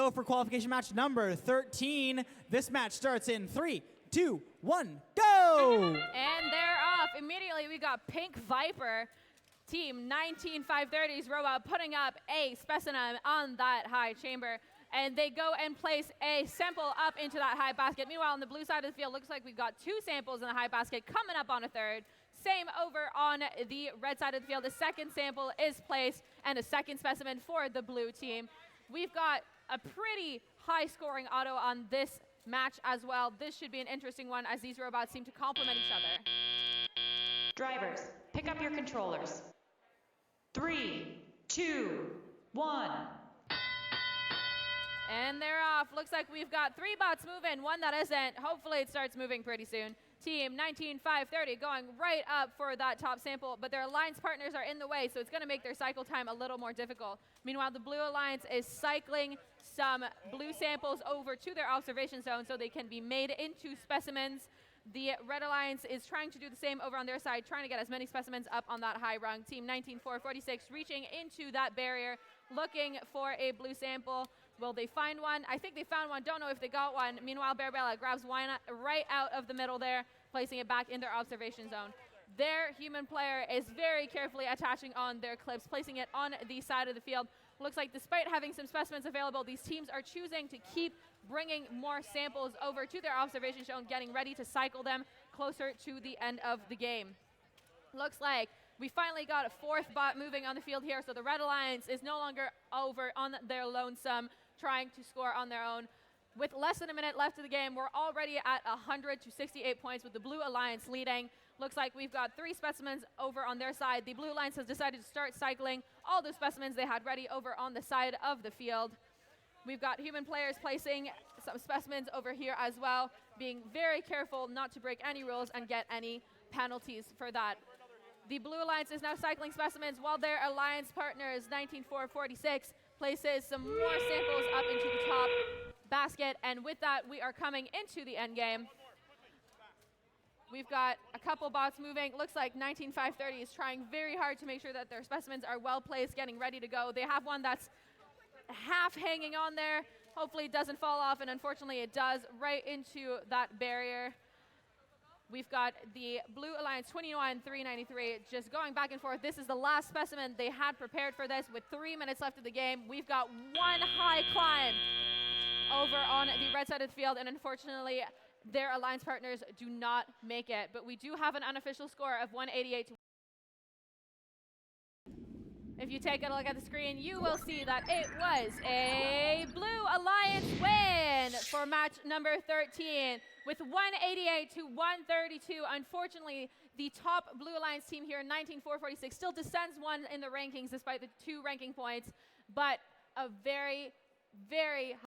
go for qualification match number 13. This match starts in 3, 2, 1, go! And they're off. Immediately, we got Pink Viper, team 19530's robot, putting up a specimen on that high chamber. And they go and place a sample up into that high basket. Meanwhile, on the blue side of the field, looks like we've got 2 samples in the high basket coming up on a third. Same over on the red side of the field. The second sample is placed and a second specimen for the blue team. We've got a pretty high-scoring auto on this match as well. This should be an interesting one as these robots seem to complement each other. Drivers, pick up your controllers. 3, 2, 1. And they're off. Looks like we've got 3 bots moving, 1 that isn't. Hopefully it starts moving pretty soon. Team 19530 going right up for that top sample, but their alliance partners are in the way, so it's going to make their cycle time a little more difficult. Meanwhile, the blue alliance is cycling some blue samples over to their observation zone so they can be made into specimens. The red alliance is trying to do the same over on their side, trying to get as many specimens up on that high rung. Team 19446 reaching into that barrier, looking for a blue sample. Will they find one? I think they found one. Don't know if they got one. Meanwhile, Bearbella grabs one right out of the middle there, placing it back in their observation zone. Their human player is very carefully attaching on their clips, placing it on the side of the field. Looks like despite having some specimens available, these teams are choosing to keep bringing more samples over to their observation zone, getting ready to cycle them closer to the end of the game. Looks like we finally got a 4th bot moving on the field here, so the Red Alliance is no longer over on their lonesome, trying to score on their own. With less than a minute left of the game, we're already at 100 to 68 points with the Blue Alliance leading. Looks like we've got 3 specimens over on their side. The Blue Alliance has decided to start cycling all the specimens they had ready over on the side of the field. We've got human players placing some specimens over here as well, being very careful not to break any rules and get any penalties for that. The Blue Alliance is now cycling specimens while their alliance partners, 19446, places some more samples up into the top basket. And with that, we are coming into the end game. We've got a couple bots moving. Looks like 19530 is trying very hard to make sure that their specimens are well placed, getting ready to go. They have one that's half hanging on there. Hopefully it doesn't fall off, and unfortunately it does, right into that barrier. We've got the Blue Alliance 21393 just going back and forth. This is the last specimen they had prepared for this with 3 minutes left of the game. We've got one high climb over on the red side of the field, and unfortunately their alliance partners do not make it. But we do have an unofficial score of 188 to. If you take a look at the screen, you will see that it was a Blue Alliance win for match number 13 with 188 to 132. Unfortunately, the top Blue Alliance team here, 19446, still descends 1 in the rankings despite the 2 ranking points, but a very, very